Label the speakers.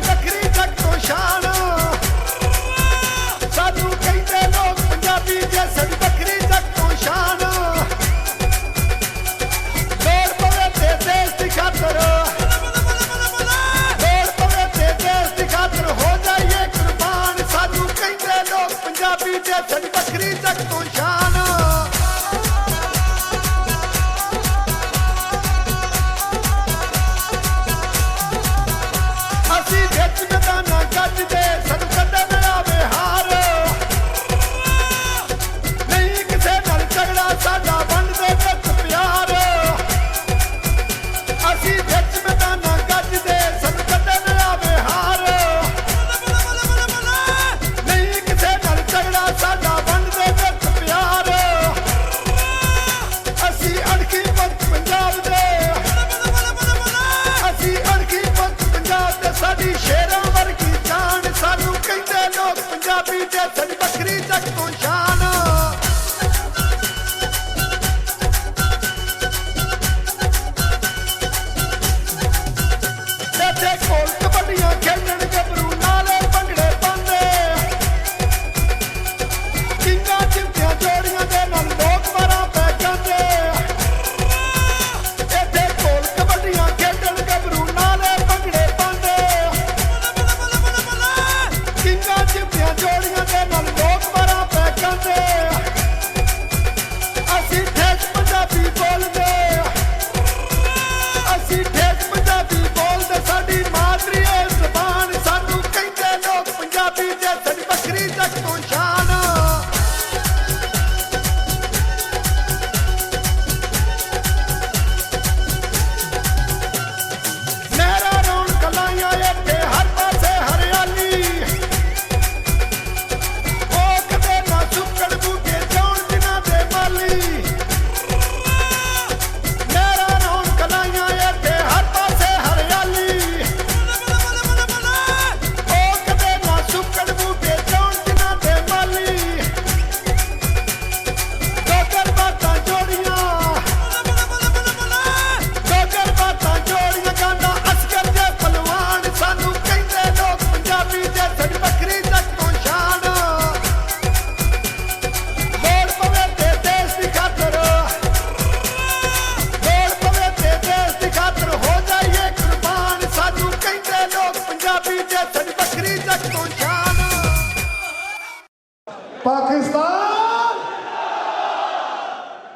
Speaker 1: ਸਾਡੀ ਵੱਖਰੀ ਜੱਗ ਤੋਂ ਸ਼ਾਨ ਸਾਨੂੰ ਕਹਿੰਦੇ ਲੋਕ ਪੰਜਾਬੀ ਜੇ ਸਾਡੀ ਵੱਖਰੀ ਜੱਗ ਤੋਂ ਸ਼ਾਨ ਲੋੜ ਪਵੇ ਤੇ ਦੇਸ਼ ਦੀ ਖਾਤਰ ਲੋੜ ਪਵੇ ਤੇ ਦੇਸ਼ ਦੀ ਖਾਤਰ ਹੋ ਜਾਈਏ ਕੁਰਬਾਨ ਸਾਨੂੰ ਕਹਿੰਦੇ ਲੋਕ ਪੰਜਾਬੀ ਜੇ ਸਾਡੀ ਵੱਖਰੀ ਜੱਗ ਤੋਂ ਸ਼ਾਨ ਅਸੀਂ ਵਿੱਚ ਮੈਦਾਨਾਂ ਗੱਜਦੇ ਸਾਨੂੰ ਕੱਢੇ ਨਾ ਆਵੇ ਹਾਰ ਨਹੀਂ ਕਿਸੇ ਨਾਲ ਝਗੜਾ ਸਾਡਾ ਵੰਡਦੇ ਵਿੱਚ ਪਿਆਰ ਅਸੀਂ ਵਿੱਚ ਮੈਦਾਨਾਂ ਗੱਜਦੇ ਸਾਨੂੰ ਕੱਢੇ ਨਾ ਆਵੇ ਹਾਰ ਨਹੀਂ ਕਿਸੇ ਨਾਲ ਝਗੜਾ ਸਾਡਾ ਵੰਡਦੇ ਵਿੱਚ ਪਿਆਰ ਅਸੀਂ ਅਣਖੀ ਪੁੱਤ ਪੰਜਾਬ ਦੇ ਅਸੀਂ ਅਣਖੀ ਪੁੱਤ ਪੰਜਾਬ ਦੇ ਸਾਡੀ ਸ਼ੇਰਾਂ ਵਰਗੀ ਜਾਨ ਸਾਨੂੰ ਕਹਿੰਦੇ ਲੋਕ ਪੰਜਾਬੀ ਜੇ ਸਾਡੀ ਵੱਖਰੀ ਜੱਗ ਤੋਂ ਸ਼ਾਨ ਇੱਥੇ ਕੋਲ ਕਬੱਡੀਆਂ ਖੇਡਣ ਗੱਭਰੂ ਨਾਲੇ ਭੰਗੜੇ ਪਾਉਂਦੇ ਕਿੰਗਾਂ ਚਿਮਟੀਆਂ ਜੋੜੀਆਂ ਦੇ ਨਾਲ ਲੋਕ ਮਾਰਾਂ ਪੈ ਜਾਂਦੇ ਇੱਥੇ ਕੋਲ ਕਬੱਡੀਆਂ ਖੇਡਣ ਗੱਭਰੂ ਨਾਲੇ ਭੰਗੜੇ ਪਾਉਂਦੇ ਕਿੰਗਾਂ ਚਿਮਟੀਆਂ ਜੋੜੀਆਂ ਦੇ ਨਾਲ ਲੋਕ ਮਾਰਾਂ ਪੈ ਜਾਂਦੇ ਅਸੀਂ ਠੇਠ ਪੰਜਾਬੀ ਬੋਲਦੇ ਅਸੀਂ ਠੇਠ ਪੰਜਾਬੀ ਬੋਲਦੇ ਸਾਡੀ ਮਾਤਰੀ ਏ ਜ਼ਬਾਨ ਸਾਨੂੰ ਕਹਿੰਦੇ ਲੋਕ ਪੰਜਾਬੀ ਜੇ ਸਾਡੀ ਵੱਖਰੀ ਜੱਗ ਤੋਂ ਸ਼ਾਨ ਨਹਿਰਾਂ ਰੌਣਕ ਲਾਈਆਂ ਇੱਥੇ ਹਰ ਪਾਸੇ ਹਰਿਆਲੀ ਉਹ ਕਦੇ ਨਾ ਸੁੱਕਣ ਬੂਟੇ ਜਾਣ ਜਿਨ੍ਹਾਂ ਦੇ ਮਾਲੀ ਨਹਿਰਾਂ ਰੌਣਕ ਲਾਈਆਂ ਇੱਥੇ ਹਰ ਪਾਸੇ ਹਰਿਆਲੀ ਉਹ ਕਦੇ ਨਾ ਸੁੱਕਣ ਬੂਟੇ ਜਾਣ ਜਿਨ੍ਹਾਂ ਦੇ ਮਾਲੀ ਡੋਗਰ ਬਾਤਾਂ ਜੋੜੀਆਂ ਡੋਗਰ ਬਾਤਾਂ ਜੋੜੀਆਂ ਗਾਂਦਾ ਅਸਕਰ ਦੇ ਪਹਿਲਵਾਨ ਸਾਨੂੰ ਕਹਿੰਦੇ ਲੋਕ ਪੰਜਾਬੀ ਜੇ ਸਾਡੀ ਵੱਖਰੀ ਜੱਗ ਤੋਂ ਸ਼ਾਨ ਲੋੜ ਪਵੇ ਤੇ ਦੇਸ਼ ਦੀ ਖਾਤਰ ਲੋੜ ਪਵੇ ਤੇ ਦੇਸ਼ ਦੀ ਖਾਤਰ ਹੋ ਜਾਈਏ ਕੁਰਬਾਨ ਸਾਨੂੰ ਕਹਿੰਦੇ ਲੋਕ ਪੰਜਾਬੀ ਜੇ ਸਾਡੀ ਵੱਖਰੀ ਜੱਗ ਤੋਂ ਸ਼ਾਨ
Speaker 2: ਪਾਕਿਸਤਾਨ